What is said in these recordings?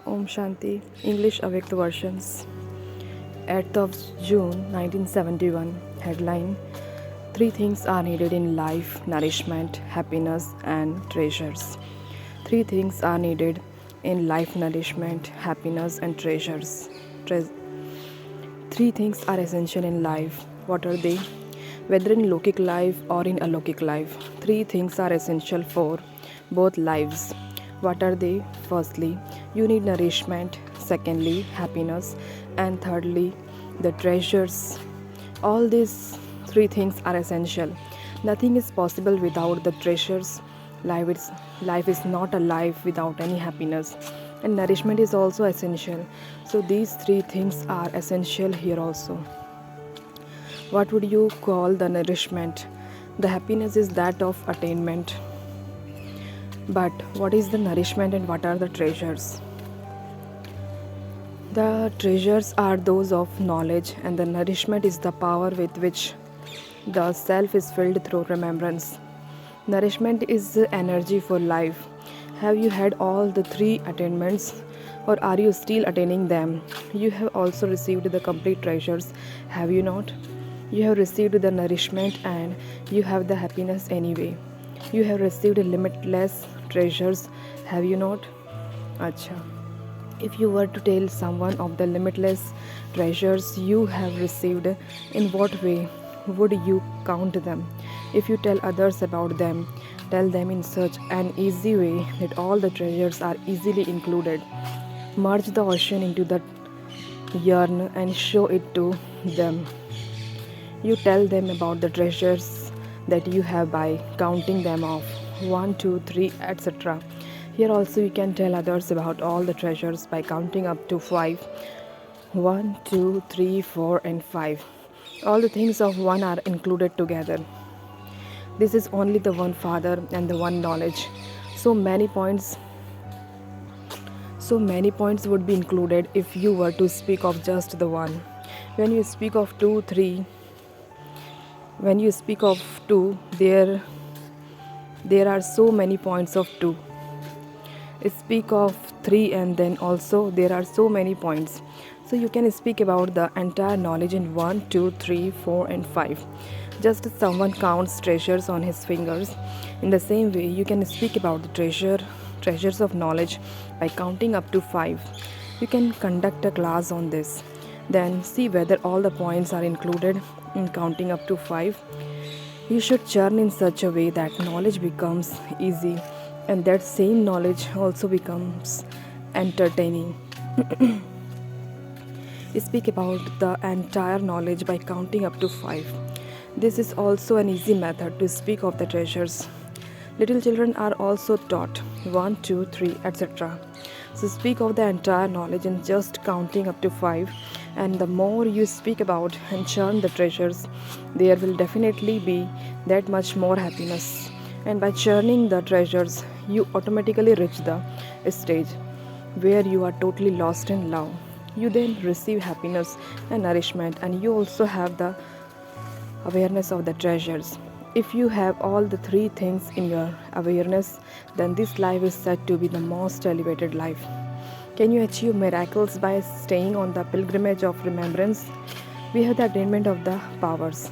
Om Shanti, English Avyakt versions. 8th of June 1971. Headline: Three things are needed in life: nourishment, happiness, and treasures. Three things are needed in life: nourishment, happiness, and treasures. Tre- Three things are essential in life. What are they? Whether in Lokic life or in alokik life, three things are essential for both lives. What are they? Firstly, you need nourishment. Secondly, happiness. And thirdly, the treasures. All these three things are essential. Nothing is possible without the treasures. Life is not a life without any happiness. And nourishment is also essential. So these three things are essential here also. What would you call the nourishment? The happiness is that of attainment. But what is the nourishment and what are the treasures? The treasures are those of knowledge, and the nourishment is the power with which the self is filled through remembrance. Nourishment is the energy for life. Have you had all the three attainments, or are you still attaining them? You have also received the complete treasures, have you not? You have received the nourishment and you have the happiness anyway. You have received limitless treasures, have you not? Acha. If you were to tell someone of the limitless treasures you have received, in what way would you count them? If you tell others about them, tell them in such an easy way that all the treasures are easily included. Merge the ocean into the yarn and show it to them. You tell them about the treasures that you have by counting them off 1, 2, 3, etc. Here also you can tell others about all the treasures by counting up to 5. 1, 2, 3, 4, and 5. All the things of one are included together. This is only the one Father and the one knowledge. So many points would be included if you were to speak of just the one. When you speak of two, there are so many points of two. Speak of 3 and then also there are so many points. So you can speak about the entire knowledge in 1, 2, 3, 4, and 5. Just as someone counts treasures on his fingers, in the same way you can speak about the treasures of knowledge by counting up to 5. You can conduct a class on this. Then see whether all the points are included in counting up to 5. You should churn in such a way that knowledge becomes easy and that same knowledge also becomes entertaining. Speak about the entire knowledge by counting up to 5. This is also an easy method to speak of the treasures. Little children are also taught 1, 2, 3, etc. So speak of the entire knowledge in just counting up to 5, and the more you speak about and churn the treasures, there will definitely be that much more happiness. And by churning the treasures, you automatically reach the stage where you are totally lost in love. You then receive happiness and nourishment, and you also have the awareness of the treasures. If you have all the three things in your awareness, then this life is said to be the most elevated life. Can you achieve miracles by staying on the pilgrimage of remembrance? We have the attainment of the powers.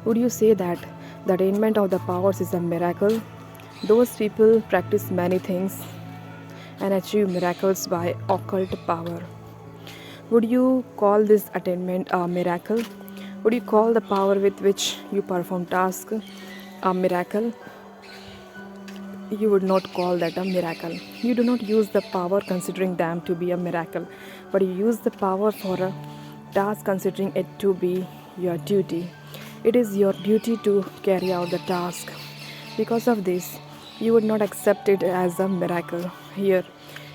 Would you say that the attainment of the powers is a miracle? Those people practice many things and achieve miracles by occult power. Would you call this attainment a miracle? Would you call the power with which you perform tasks a miracle? You would not call that a miracle. You do not use the power considering them to be a miracle, but you use the power for a task considering it to be your duty. It is your duty to carry out the task. Because of this, you would not accept it as a miracle. Here,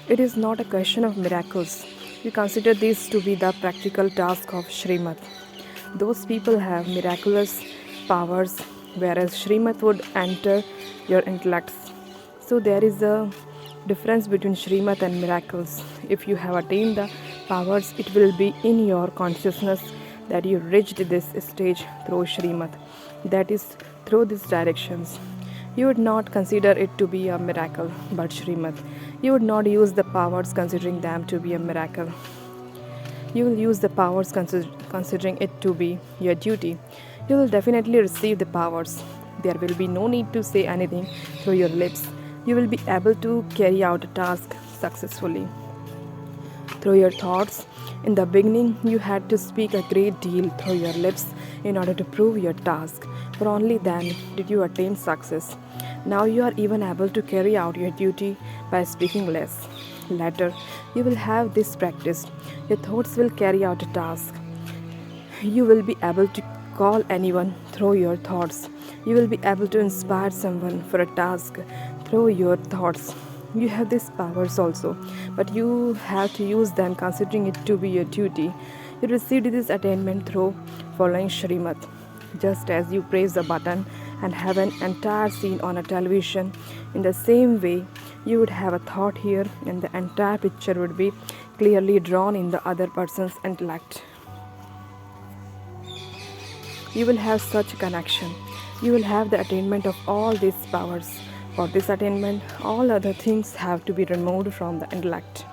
it is not a question of miracles. You consider this to be the practical task of Srimad. Those people have miraculous powers, whereas Srimad would enter your intellects. So there is a difference between Srimad and miracles. If you have attained the powers, it will be in your consciousness that you reached this stage through Srimad, that is, through these directions. You would not consider it to be a miracle, but Srimad. You would not use the powers considering them to be a miracle. You will use the powers considering it to be your duty. You will definitely receive the powers. There will be no need to say anything through your lips. You will be able to carry out a task successfully through your thoughts. In the beginning, you had to speak a great deal through your lips in order to prove your task, for only then did you attain success. Now you are even able to carry out your duty by speaking less. Later, you will have this practice. Your thoughts will carry out a task. You will be able to call anyone through your thoughts. You will be able to inspire someone for a task through your thoughts. You have these powers also, but you have to use them considering it to be your duty. You received this attainment through following Shrimat. Just as you press a button and have an entire scene on a television, in the same way, you would have a thought here and the entire picture would be clearly drawn in the other person's intellect. You will have such a connection. You will have the attainment of all these powers. For this attainment, all other things have to be removed from the intellect.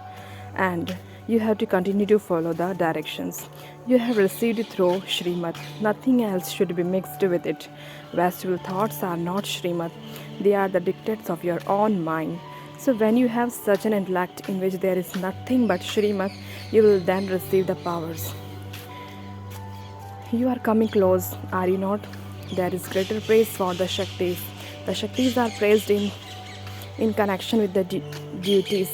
And you have to continue to follow the directions. You have received it through Shrimat. Nothing else should be mixed with it. Wasteful thoughts are not Shrimat. They are the dictates of your own mind. So when you have such an intellect in which there is nothing but Shrimat, you will then receive the powers. You are coming close, are you not? There is greater praise for the Shaktis. The Shaktis are praised in connection with the duties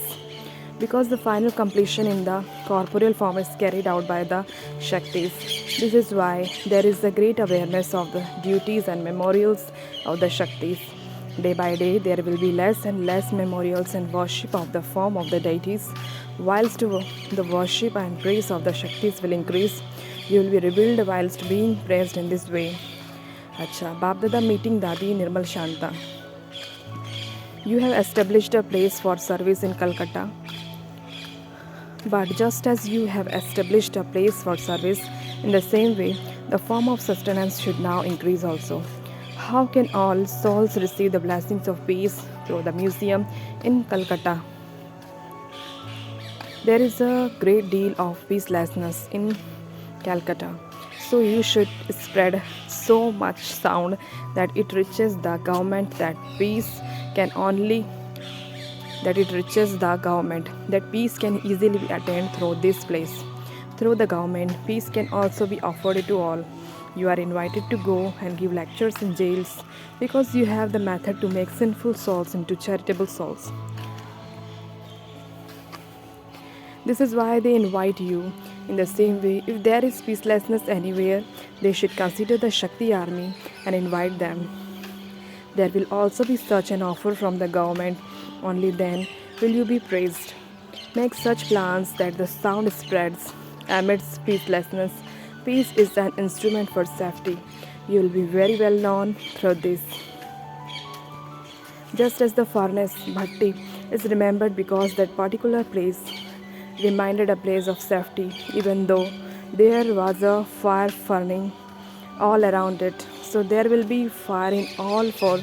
because the final completion in the corporeal form is carried out by the Shaktis. This is why there is a great awareness of the duties and memorials of the Shaktis. Day by day, there will be less and less memorials and worship of the form of the deities, whilst the worship and praise of the Shaktis will increase. You will be revealed whilst being praised in this way. Acha, Baap Dada meeting Dadi Nirmal Shanta. You have established a place for service in Calcutta. But just as you have established a place for service, in the same way, the form of sustenance should now increase also. How can all souls receive the blessings of peace through the museum in Calcutta? There is a great deal of peacelessness in Calcutta. So you should spread so much sound that it reaches the government that peace can easily be attained through this place. Through the government, peace can also be offered to all. You are invited to go and give lectures in jails because you have the method to make sinful souls into charitable souls. This is why they invite you. In the same way, if there is peacelessness anywhere, they should consider the Shakti army and invite them. There will also be such an offer from the government. Only then will you be praised. Make such plans that the sound spreads amidst peacelessness. Peace is an instrument for safety. You will be very well known through this. Just as the furnace, Bhatti, is remembered because that particular place reminded a place of safety, even though there was a fire burning all around it. So there will be fire in all four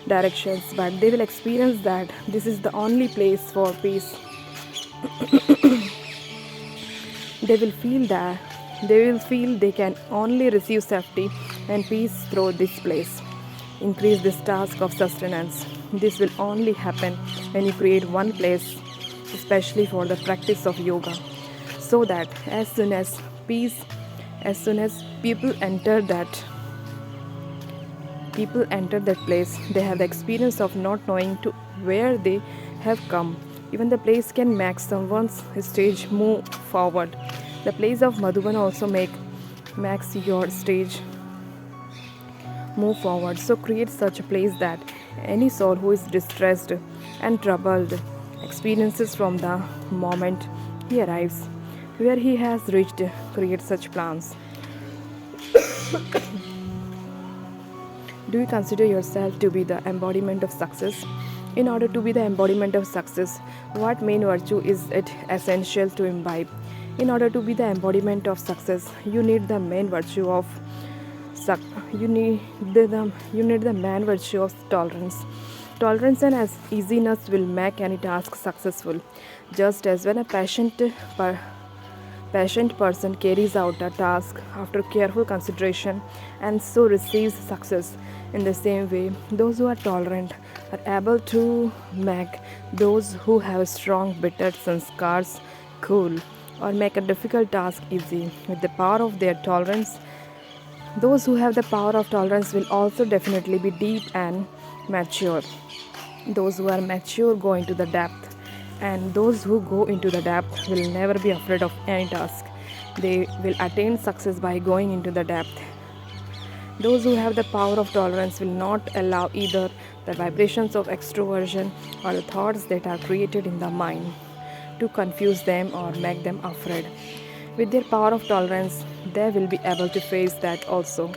directions, but they will experience that this is the only place for peace. They will feel they can only receive safety and peace through this place. Increase this task of sustenance. This will only happen when you create one place especially for the practice of yoga, so that as soon as people enter that place, they have the experience of not knowing to where they have come. Even the place can make someone's stage move forward. The place of Madhuban also makes your stage move forward. So create such a place that any soul who is distressed and troubled experiences from the moment he arrives where he has reached. Create such plans. Do you consider yourself to be the embodiment of success? In order to be the embodiment of success, what main virtue is it essential to imbibe? In order to be the embodiment of success, you need the main virtue of tolerance. Tolerance and easiness will make any task successful, just as when a patient person carries out a task after careful consideration and so receives success. In the same way, those who are tolerant are able to make those who have strong, bitter sanskars cool or make a difficult task easy. With the power of their tolerance, those who have the power of tolerance will also definitely be deep and mature. Those who are mature go into the depth, and those who go into the depth will never be afraid of any task. They will attain success by going into the depth. Those who have the power of tolerance will not allow either the vibrations of extroversion or the thoughts that are created in the mind to confuse them or make them afraid. With their power of tolerance, they will be able to face that also.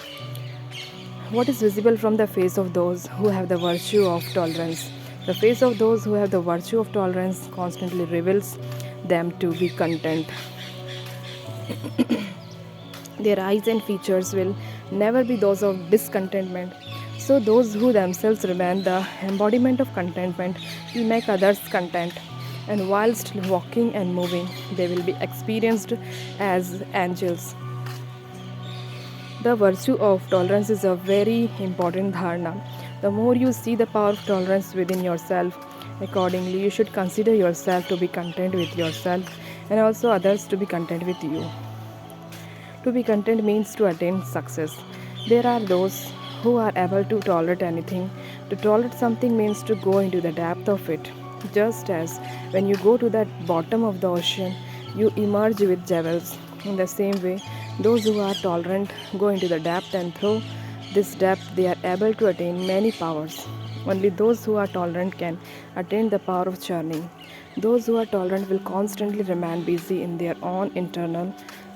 What is visible from the face of those who have the virtue of tolerance? The face of those who have the virtue of tolerance constantly reveals them to be content. Their eyes and features will never be those of discontentment. So, those who themselves remain the embodiment of contentment will make others content. And whilst walking and moving, they will be experienced as angels. The virtue of tolerance is a very important dharana. The more you see the power of tolerance within yourself, accordingly, you should consider yourself to be content with yourself and also others to be content with you. To be content means to attain success. There are those who are able to tolerate anything. To tolerate something means to go into the depth of it. Just as when you go to the bottom of the ocean, you emerge with jewels. In the same way, those who are tolerant go into the depth, and through this depth they are able to attain many powers. Only those who are tolerant can attain the power of churning. Those who are tolerant will constantly remain busy in their own internal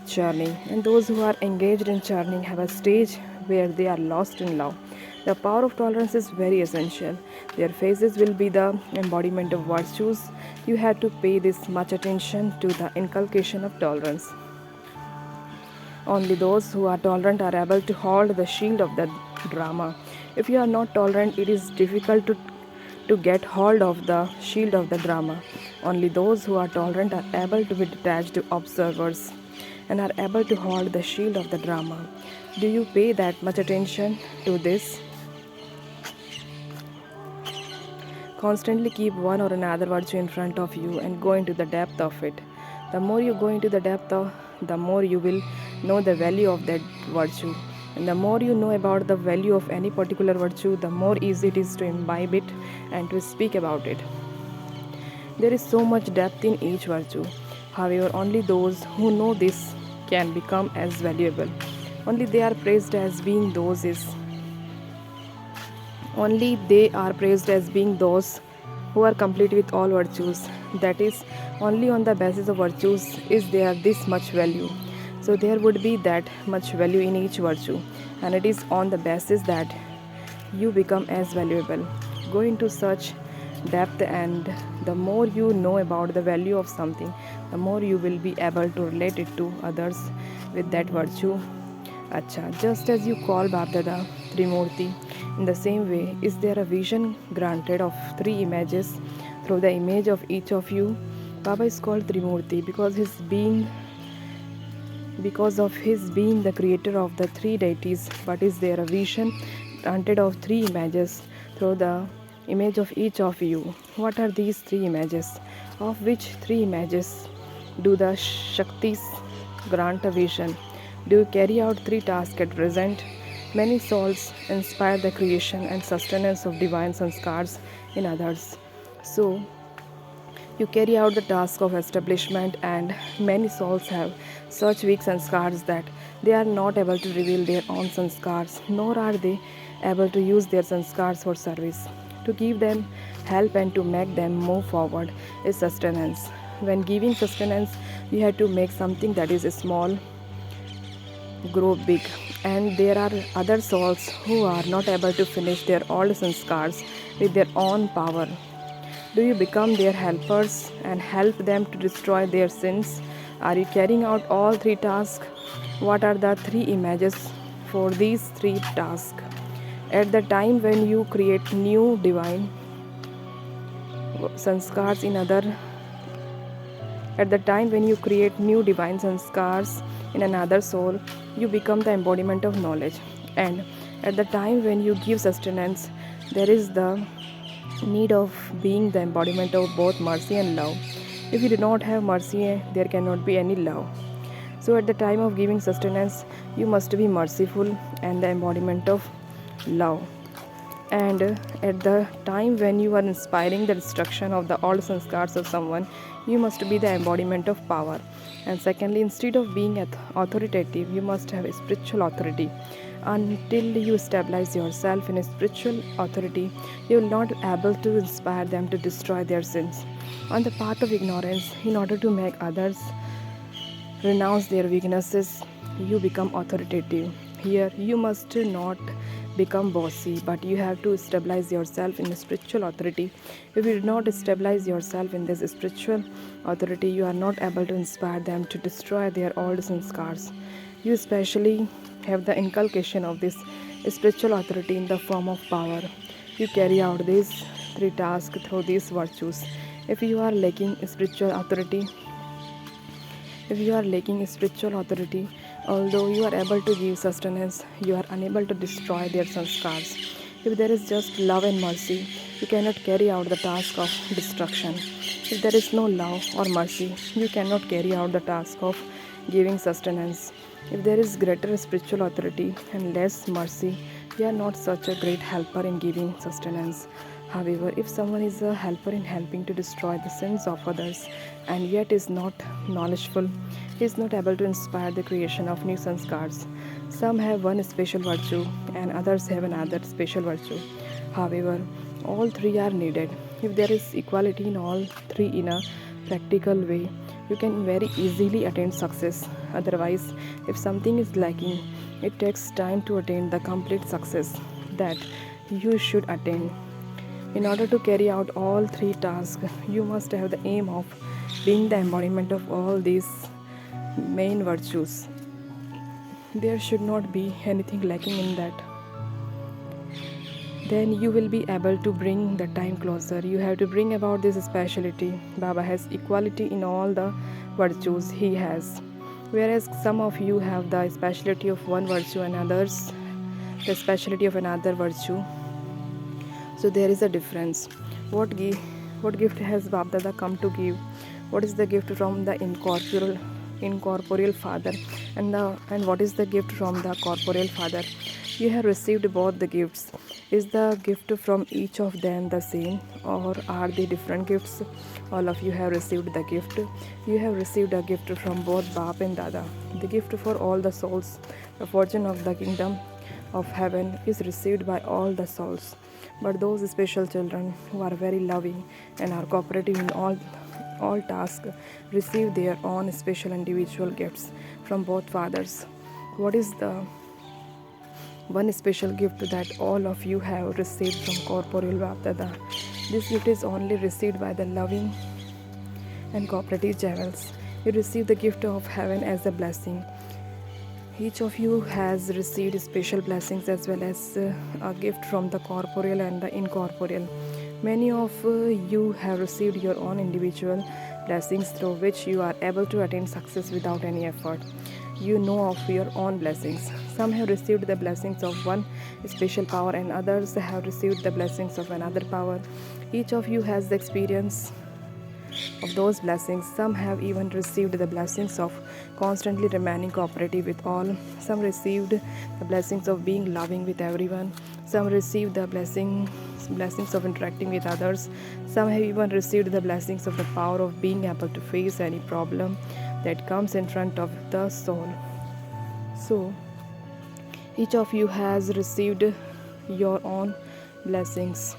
churning, and those who are engaged in churning have a stage where they are lost in love. The power of tolerance is very essential. Their faces will be the embodiment of virtues. You have to pay this much attention to the inculcation of tolerance. Only those who are tolerant are able to hold the shield of the drama. If you are not tolerant, it is difficult to get hold of the shield of the drama. Only those who are tolerant are able to be detached observers and are able to hold the shield of the drama. Do you pay that much attention to this? Constantly keep one or another virtue in front of you and go into the depth of it. The more you go into the depth of, the more you will know the value of that virtue. And the more you know about the value of any particular virtue, the more easy it is to imbibe it and to speak about it. There is so much depth in each virtue. However, only those who know this can become as valuable. Only they are praised as being those is. Only they are praised as being those who are complete with all virtues. That is, only on the basis of virtues is there this much value. So there would be that much value in each virtue, and it is on the basis that you become as valuable. Go into such depth, and the more you know about the value of something, the more you will be able to relate it to others with that virtue. Acha, just as you call Babdada Trimurti, in the same way, is there a vision granted of three images through the image of each of you? Baba is called Trimurti because of his being the creator of the three deities. But is there a vision granted of three images through the image of each of you? What are these three images? Of which three images do the Shaktis grant a vision? Do you carry out three tasks at present? Many souls inspire the creation and sustenance of divine sanskars in others. So, you carry out the task of establishment, and many souls have such weak sanskars that they are not able to reveal their own sanskars, nor are they able to use their sanskars for service. To give them help and to make them move forward is sustenance. When giving sustenance, you have to make something that is small grow big, and there are other souls who are not able to finish their old sanskars with their own power. Do you become their helpers and help them to destroy their sins? Are you carrying out all three tasks? What are the three images for these three tasks? At the time when you create new divine sanskars in other. At the time when you create new divine sanskars in another soul, you become the embodiment of knowledge. And at the time when you give sustenance, there is the need of being the embodiment of both mercy and love. If you do not have mercy, there cannot be any love. So, at the time of giving sustenance, you must be merciful and the embodiment of love. And at the time when you are inspiring the destruction of the old sanskars of someone, you must be the embodiment of power. And secondly, instead of being authoritative, you must have a spiritual authority. Until you stabilize yourself in a spiritual authority, you will not be able to inspire them to destroy their sins on the path of ignorance. In order to make others renounce their weaknesses, you become authoritative. Here, you must not become bossy, but you have to stabilize yourself in spiritual authority. If you do not stabilize yourself in this spiritual authority, you are not able to inspire them to destroy their old sanskars. You especially have the inculcation of this spiritual authority in the form of power. You carry out these three tasks through these virtues. If you are lacking spiritual authority, if you are lacking spiritual authority, although you are able to give sustenance, you are unable to destroy their sanskars. If there is just love and mercy, you cannot carry out the task of destruction. If there is no love or mercy, you cannot carry out the task of giving sustenance. If there is greater spiritual authority and less mercy, you are not such a great helper in giving sustenance. However, if someone is a helper in helping to destroy the sins of others and yet is not knowledgeful, he is not able to inspire the creation of new sanskars. Some have one special virtue and others have another special virtue. However, all three are needed. If there is equality in all three in a practical way, you can very easily attain success. Otherwise, if something is lacking, it takes time to attain the complete success that you should attain. In order to carry out all three tasks, you must have the aim of being the embodiment of all these main virtues. There should not be anything lacking in that. Then you will be able to bring the time closer. You have to bring about this speciality. Baba has equality in all the virtues he has. Whereas some of you have the speciality of one virtue and others the speciality of another virtue. So there is a difference. What gift has Babdada come to give? What is the gift from the incorporeal father, and what is the gift from the corporeal father? You have received both the gifts. Is the gift from each of them the same, or are they different gifts? All of you have received the gift. You have received a gift from both Bap and Dada. The gift for all the souls, the fortune of the kingdom of heaven is received by all the souls. But those special children who are very loving and are cooperative in all tasks receive their own special individual gifts from both fathers. What is the one special gift that all of you have received from corporeal Bapdada? This gift is only received by the loving and cooperative jewels. You receive the gift of heaven as a blessing. Each of you has received special blessings as well as a gift from the corporeal and the incorporeal. Many of you have received your own individual blessings through which you are able to attain success without any effort. You know of your own blessings. Some have received the blessings of one special power and others have received the blessings of another power. Each of you has the experience of those blessings. Some have even received the blessings of constantly remaining cooperative with all. Some received the blessings of being loving with everyone. Some received the blessings of interacting with others. Some have even received the blessings of the power of being able to face any problem that comes in front of the soul. So, each of you has received your own blessings.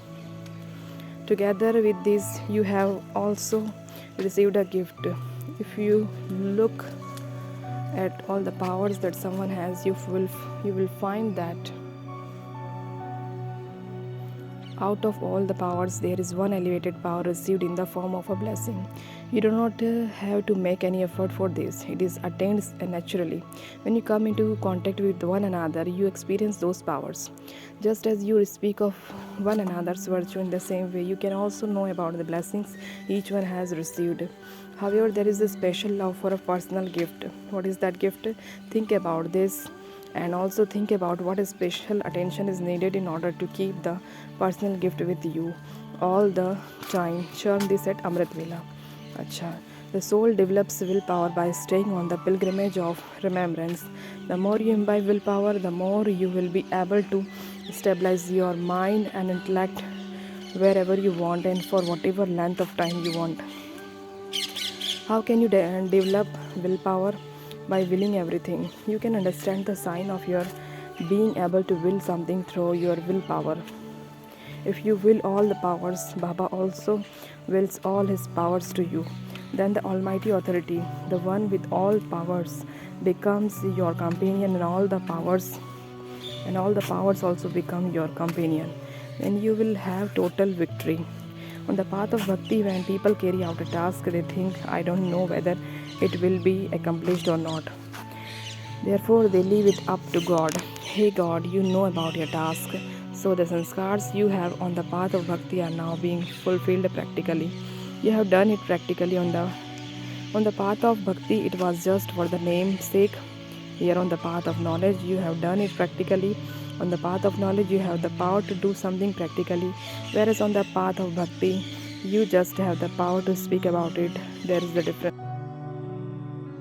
Together with this, you have also received a gift. If you look at all the powers that someone has, you will find that Out of all the powers, there is one elevated power received in the form of a blessing. You do not have to make any effort for this, it is attained naturally. When you come into contact with one another, you experience those powers. Just as you speak of one another's virtue in the same way, you can also know about the blessings each one has received. However, there is a special love for a personal gift. What is that gift? Think about this and also think about what special attention is needed in order to keep the personal gift with you all the time. Churn this at Amrit Vela. Acha. The soul develops willpower by staying on the pilgrimage of remembrance. The more you imbibe willpower, the more you will be able to stabilize your mind and intellect wherever you want and for whatever length of time you want. How can you develop willpower? By willing everything. You can understand the sign of your being able to will something through your willpower. If you will all the powers, Baba also wills all his powers to you. Then the Almighty Authority, the one with all powers, becomes your companion, and all the powers also become your companion. Then you will have total victory. On the path of bhakti, when people carry out a task, they think, I don't know whether it will be accomplished or not. Therefore, they leave it up to God. Hey God, you know about your task. So the sanskars you have on the path of bhakti are now being fulfilled practically. You have done it practically on the path of bhakti. It was just for the name's sake. Here on the path of knowledge, you have done it practically. On the path of knowledge, you have the power to do something practically. Whereas on the path of bhakti, you just have the power to speak about it. There is the difference.